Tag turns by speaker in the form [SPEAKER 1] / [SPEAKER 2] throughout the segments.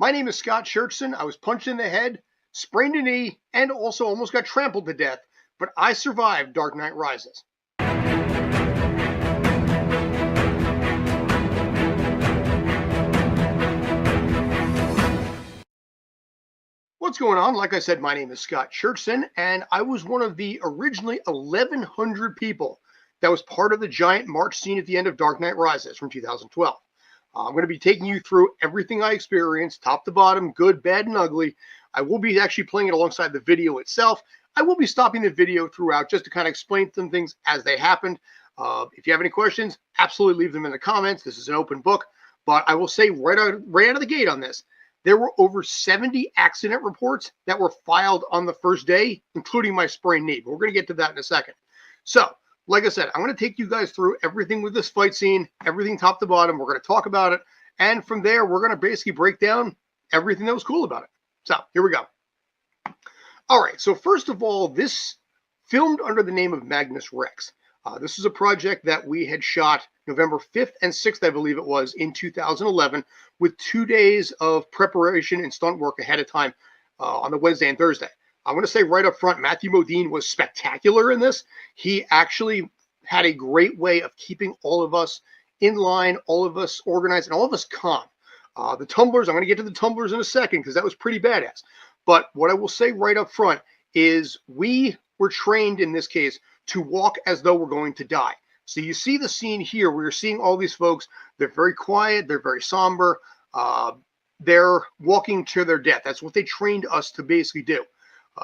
[SPEAKER 1] My name is Scott Churchson. I was punched in the head, sprained a knee, and also almost got trampled to death, but I survived Dark Knight Rises. What's going on? Like I said, my name is Scott Churchson, and I was one of the originally 1,100 people that was part of the giant march scene at the end of Dark Knight Rises from 2012. I'm going to be taking you through everything I experienced, top to bottom, good, bad, and ugly. I will be actually playing it alongside the video itself. I will be stopping the video throughout just to kind of explain some things as they happened. If you have any questions, absolutely leave them in the comments. This is an open book. But I will say right out of the gate on this, there were over 70 accident reports that were filed on the first day, including my sprained knee. But we're going to get to that in a second. So, like I said, I'm going to take you guys through everything with this fight scene, everything top to bottom. We're going to talk about it. And from there, we're going to basically break down everything that was cool about it. So here we go. All right. So first of all, this filmed under the name of Magnus Rex. This is a project that we had shot November 5th and 6th, I believe it was, in 2011, with 2 days of preparation and stunt work ahead of time on the Wednesday and Thursday. I'm going to say right up front, Matthew Modine was spectacular in this. He actually had a great way of keeping all of us in line, all of us organized, and all of us calm. The tumblers, I'm going to get to the tumblers in a second because that was pretty badass. But what I will say right up front is we were trained in this case to walk as though we're going to die. So you see the scene here. We're seeing all these folks. They're very quiet. They're very somber. They're walking to their death. That's what they trained us to basically do.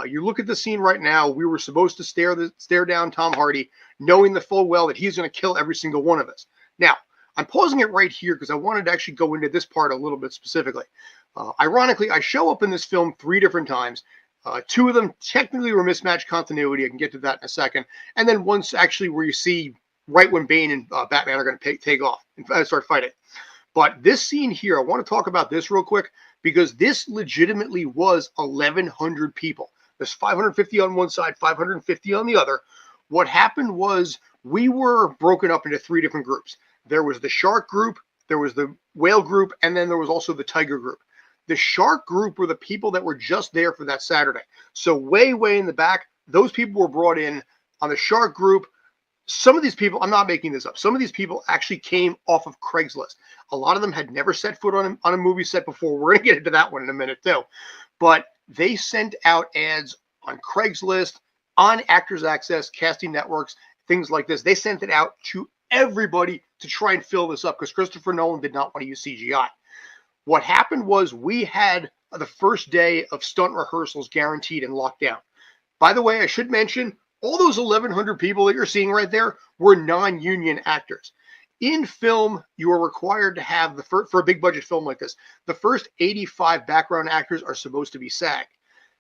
[SPEAKER 1] You look at the scene right now. We were supposed to stare down Tom Hardy, knowing the full well that he's going to kill every single one of us. Now, I'm pausing it right here because I wanted to actually go into this part a little bit specifically. Ironically, I show up in this film 3 different times. 2 of them technically were mismatched continuity. I can get to that in a second. And then once actually where you see right when Bane and Batman are going to take off and start fighting. But this scene here, I want to talk about this real quick because this legitimately was 1,100 people. There's 550 on one side, 550 on the other. What happened was we were broken up into 3 different groups. There was the shark group, there was the whale group, and then there was also the tiger group. The shark group were the people that were just there for that Saturday. So way, way in the back, those people were brought in on the shark group. Some of these people, I'm not making this up, some of these people actually came off of Craigslist. A lot of them had never set foot on a movie set before. We're going to get into that one in a minute too. But they sent out ads on Craigslist, on Actors Access, casting networks, things like this. They sent it out to everybody to try and fill this up because Christopher Nolan did not want to use CGI. What happened was we had the first day of stunt rehearsals guaranteed and locked down. By the way, I should mention, all those 1,100 people that you're seeing right there were non-union actors. In film, you are required to have, for a big budget film like this, the first 85 background actors are supposed to be SAG.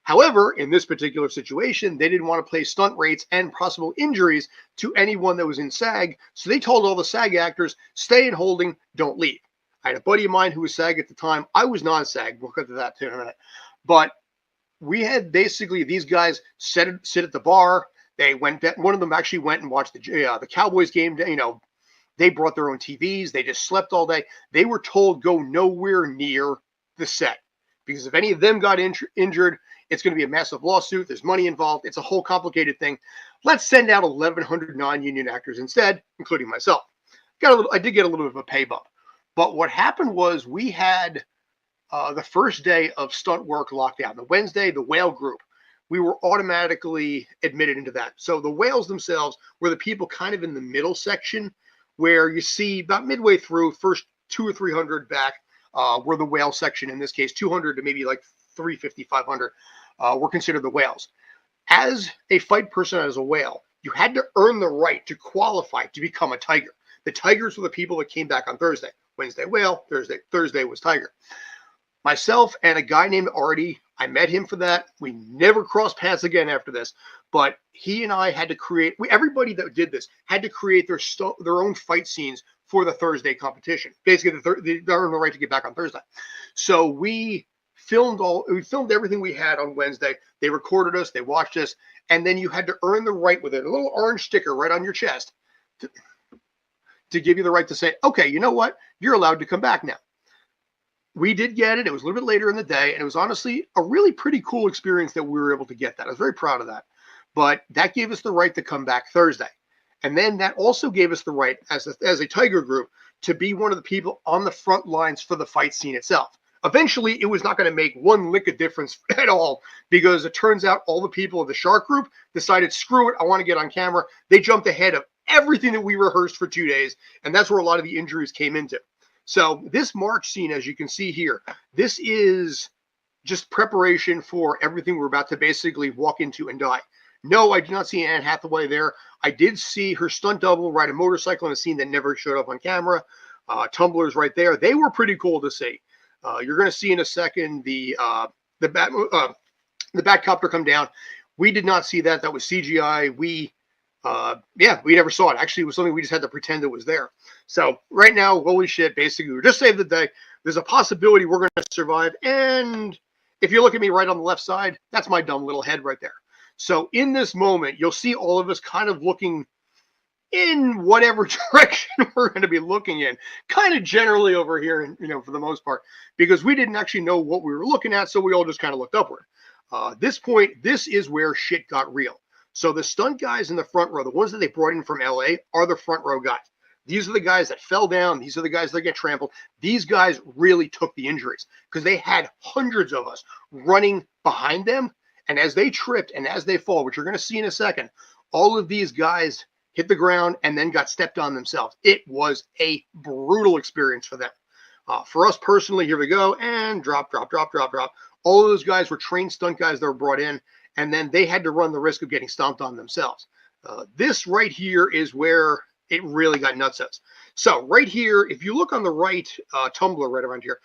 [SPEAKER 1] However, in this particular situation, they didn't want to pay stunt rates and possible injuries to anyone that was in SAG, so they told all the SAG actors, stay in holding, don't leave. I had a buddy of mine who was SAG at the time. I was non-SAG. We'll get to that too in a minute. But we had basically these guys sit at the bar. They went. One of them actually went and watched the Cowboys game. You know, they brought their own TVs. They just slept all day. They were told go nowhere near the set because if any of them got injured, it's going to be a massive lawsuit. There's money involved. It's a whole complicated thing. Let's send out 1,100 non-union actors instead, including myself. I did get a little bit of a pay bump. But what happened was we had the first day of stunt work lockdown. The Wednesday, the whale group, we were automatically admitted into that. So the whales themselves were the people kind of in the middle section where you see about midway through, first 200 or 300 back were the whale section. In this case, 200 to maybe like 350, 500 were considered the whales. As a fight person, as a whale, you had to earn the right to qualify to become a tiger. The tigers were the people that came back on Thursday. Wednesday whale, Thursday was tiger. Myself and a guy named Artie, I met him for that. We never crossed paths again after this, but he and I had to create, everybody that did this had to create their own fight scenes for the Thursday competition. Basically, they earned the right to get back on Thursday. So we filmed everything we had on Wednesday. They recorded us, they watched us, and then you had to earn the right with it, a little orange sticker right on your chest to give you the right to say, okay, you know what? You're allowed to come back now. We did get it. It was a little bit later in the day, and it was honestly a really pretty cool experience that we were able to get that. I was very proud of that. But that gave us the right to come back Thursday. And then that also gave us the right, as a Tiger group, to be one of the people on the front lines for the fight scene itself. Eventually, it was not going to make one lick of difference at all, because it turns out all the people of the Shark group decided, screw it, I want to get on camera. They jumped ahead of everything that we rehearsed for 2 days, and that's where a lot of the injuries came into. So this March scene, as you can see here, this is just preparation for everything we're about to basically walk into and die. No, I did not see Anne Hathaway there. I did see her stunt double ride a motorcycle in a scene that never showed up on camera. Tumblers right there. They were pretty cool to see. You're going to see in a second the Batcopter come down. We did not see that. That was CGI. We never saw it. Actually, it was something we just had to pretend it was there. So right now, holy shit, basically, we're just saved the day. There's a possibility we're going to survive. And if you look at me right on the left side, that's my dumb little head right there. So in this moment, you'll see all of us kind of looking in whatever direction we're going to be looking in, kind of generally over here, for the most part, because we didn't actually know what we were looking at, so we all just kind of looked upward. This point, this is where shit got real. So the stunt guys in the front row, the ones that they brought in from LA, are the front row guys. These are the guys that fell down. These are the guys that get trampled. These guys really took the injuries because they had hundreds of us running behind them. And as they tripped and as they fall, which you're going to see in a second, all of these guys hit the ground and then got stepped on themselves. It was a brutal experience for them. For us personally, here we go, and drop. All of those guys were trained stunt guys that were brought in, and then they had to run the risk of getting stomped on themselves. This right here is where it really got nutsos. So right here, if you look on the right tumbler right around here,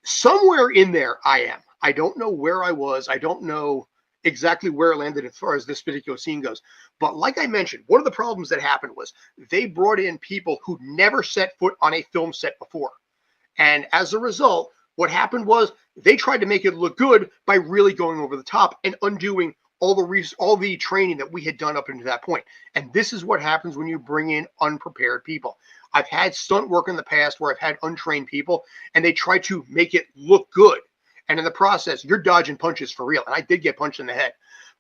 [SPEAKER 1] somewhere in there I am. I don't know where I was. I don't know exactly where it landed as far as this particular scene goes. But like I mentioned, one of the problems that happened was they brought in people who'd never set foot on a film set before. And as a result, what happened was they tried to make it look good by really going over the top and undoing all the training that we had done up until that point. And this is what happens when you bring in unprepared people. I've had stunt work in the past where I've had untrained people, and they try to make it look good. And in the process, you're dodging punches for real. And I did get punched in the head.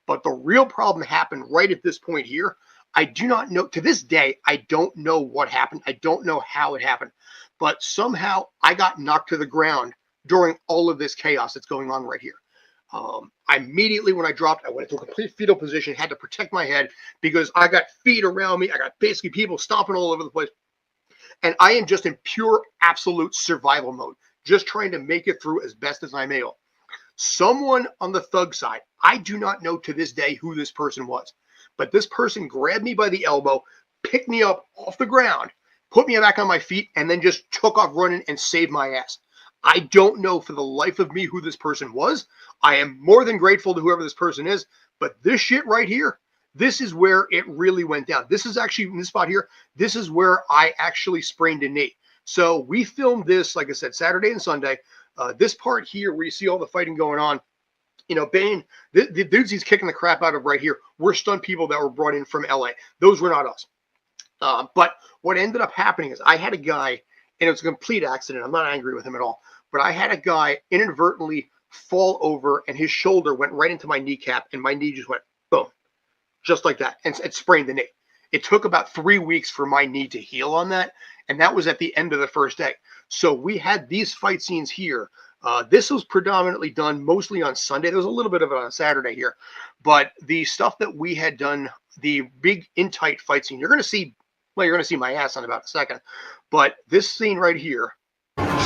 [SPEAKER 1] But the real problem happened right at this point here. I do not know. To this day, I don't know what happened. I don't know how it happened. But somehow I got knocked to the ground during all of this chaos that's going on right here. I immediately, when I dropped, I went into a complete fetal position, had to protect my head because I got feet around me. I got basically people stomping all over the place. And I am just in pure, absolute survival mode, just trying to make it through as best as I'm able. Someone on the thug side, I do not know to this day who this person was, but this person grabbed me by the elbow, picked me up off the ground, put me back on my feet, and then just took off running and saved my ass. I don't know for the life of me who this person was. I am more than grateful to whoever this person is, but this shit right here, this is where it really went down. This is actually, in this spot here, this is where I actually sprained a knee. So we filmed this, like I said, Saturday and Sunday. This part here where you see all the fighting going on, Bane, the dudes he's kicking the crap out of right here, were stunt people that were brought in from LA. Those were not us. But what ended up happening is I had a guy, and it was a complete accident. I'm not angry with him at all. But I had a guy inadvertently fall over, and his shoulder went right into my kneecap, and my knee just went boom, just like that, and it sprained the knee. It took about 3 weeks for my knee to heal on that, and that was at the end of the first day. So we had these fight scenes here. This was predominantly done mostly on Sunday. There was a little bit of it on Saturday here, but the stuff that we had done, the big in-tight fight scene, you're going to see my ass in about a second, but this scene right here.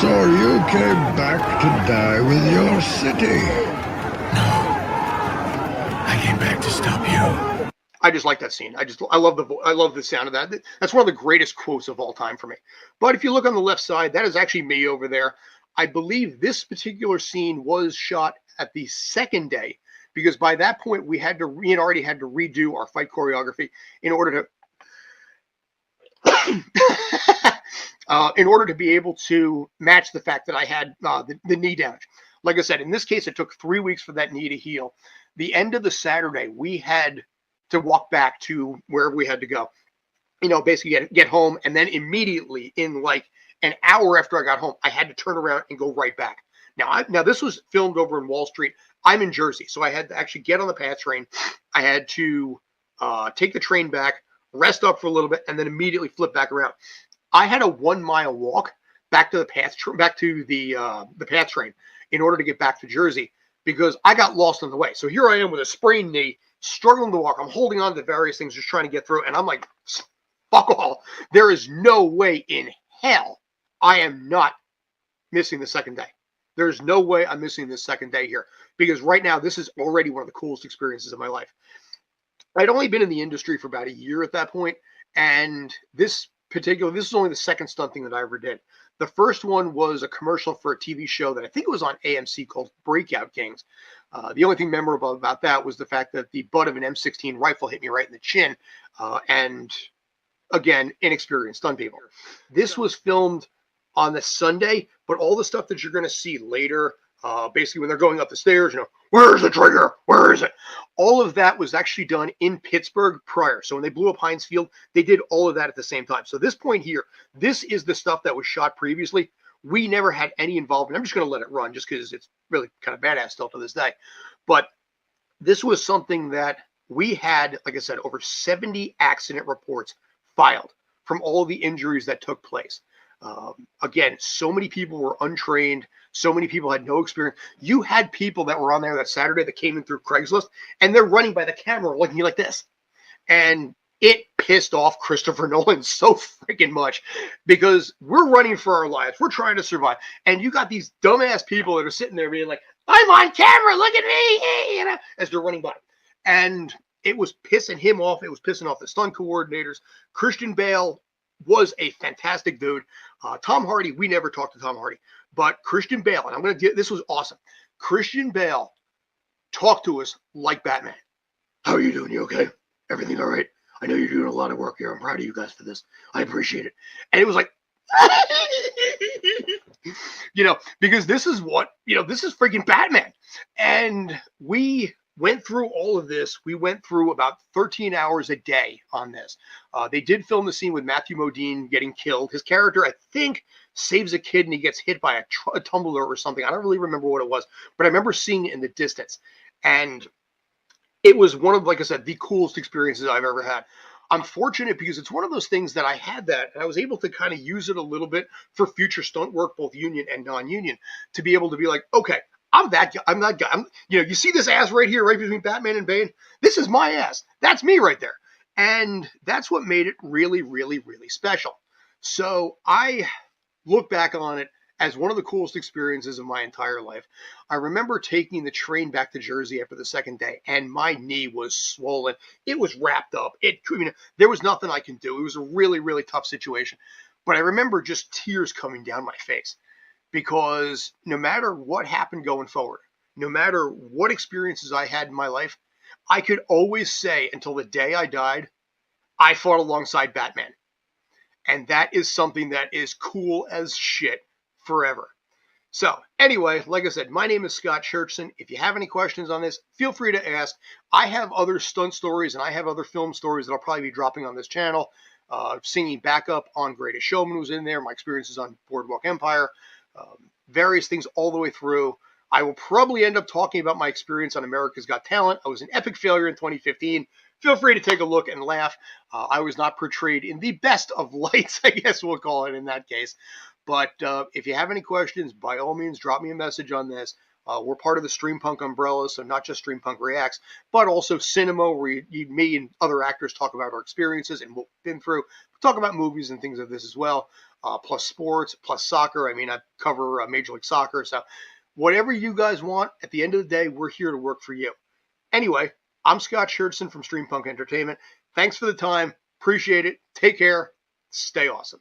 [SPEAKER 2] So you came back to die with your city?
[SPEAKER 3] No, I came back to stop you.
[SPEAKER 1] I just like that scene. I love the sound of that. That's one of the greatest quotes of all time for me. But if you look on the left side, that is actually me over there. I believe this particular scene was shot at the second day, because by that point we had already had to redo our fight choreography in order to be able to match the fact that I had the knee damage. Like I said, in this case, it took 3 weeks for that knee to heal. The end of the Saturday, we had to walk back to wherever we had to go, basically get home, and then immediately in like an hour after I got home, I had to turn around and go right back. Now this was filmed over in Wall Street. I'm in Jersey, so I had to actually get on the PATH train. I had to take the train back, rest up for a little bit, and then immediately flip back around. I had a 1 mile walk back to the PATH train in order to get back to Jersey because I got lost on the way. So here I am with a sprained knee, struggling to walk. I'm holding on to various things, just trying to get through, and I'm like, fuck all. There is no way in hell I am not missing the second day. There's no way I'm missing this second day here because right now this is already one of the coolest experiences of my life. I'd only been in the industry for about a year at that point, and this is only the second stunt thing that I ever did. The first one was a commercial for a TV show that I think it was on AMC called Breakout Kings. The only thing memorable about that was the fact that the butt of an M16 rifle hit me right in the chin, and again, inexperienced stunt people. This was filmed on the Sunday, but all the stuff that you're going to see later, basically when they're going up the stairs, where's the trigger? Where is it? All of that was actually done in Pittsburgh prior. So when they blew up Heinz Field, they did all of that at the same time. So this point here, this is the stuff that was shot previously. We never had any involvement. I'm just going to let it run just because it's really kind of badass still to this day. But this was something that we had, like I said, over 70 accident reports filed from all the injuries that took place. Again, so many people were untrained. So many people had no experience. You had people that were on there that Saturday that came in through Craigslist, and they're running by the camera looking like this. And it pissed off Christopher Nolan so freaking much because we're running for our lives. We're trying to survive. And you got these dumbass people that are sitting there being like, I'm on camera, look at me, as they're running by. And it was pissing him off. It was pissing off the stunt coordinators. Christian Bale was a fantastic dude. Tom Hardy, we never talked to Tom Hardy, but Christian Bale, and this was awesome. Christian Bale talked to us like Batman. How are you doing? You okay? Everything all right? I know you're doing a lot of work here. I'm proud of you guys for this. I appreciate it. And it was like, because this is this is freaking Batman. And we went through all of this. We went through about 13 hours a day on this. They did film the scene with Matthew Modine getting killed. His character, I think, saves a kid and he gets hit by a tumbler or something. I don't really remember what it was, but I remember seeing it in the distance. And it was one of, like I said, the coolest experiences I've ever had. I'm fortunate because it's one of those things that I had that, and I was able to kind of use it a little bit for future stunt work, both union and non-union, to be able to be like, okay, I'm that guy. I'm that guy. You see this ass right here, right between Batman and Bane? This is my ass. That's me right there. And that's what made it really, really, really special. So I look back on it as one of the coolest experiences of my entire life. I remember taking the train back to Jersey after the second day, and my knee was swollen. It was wrapped up. There was nothing I can do. It was a really, really tough situation. But I remember just tears coming down my face because no matter what happened going forward, no matter what experiences I had in my life, I could always say until the day I died, I fought alongside Batman. And that is something that is cool as shit forever. So anyway, like I said, my name is Scott Churchson. If you have any questions on this, feel free to ask. I have other stunt stories and I have other film stories that I'll probably be dropping on this channel. Singing backup on Greatest Showman was in there. My experiences on Boardwalk Empire. Various things all the way through. I will probably end up talking about my experience on America's Got Talent. I was an epic failure in 2015. Feel free to take a look and laugh. I was not portrayed in the best of lights, I guess we'll call it in that case. But if you have any questions, by all means, drop me a message on this. We're part of the Streampunk umbrella, so not just Streampunk Reacts, but also cinema, where me and other actors talk about our experiences and what we've been through. We talk about movies and things of this as well, plus sports, plus soccer. I cover Major League Soccer. So whatever you guys want, at the end of the day, we're here to work for you. Anyway, I'm Scott Churchson from Streampunk Entertainment. Thanks for the time. Appreciate it. Take care. Stay awesome.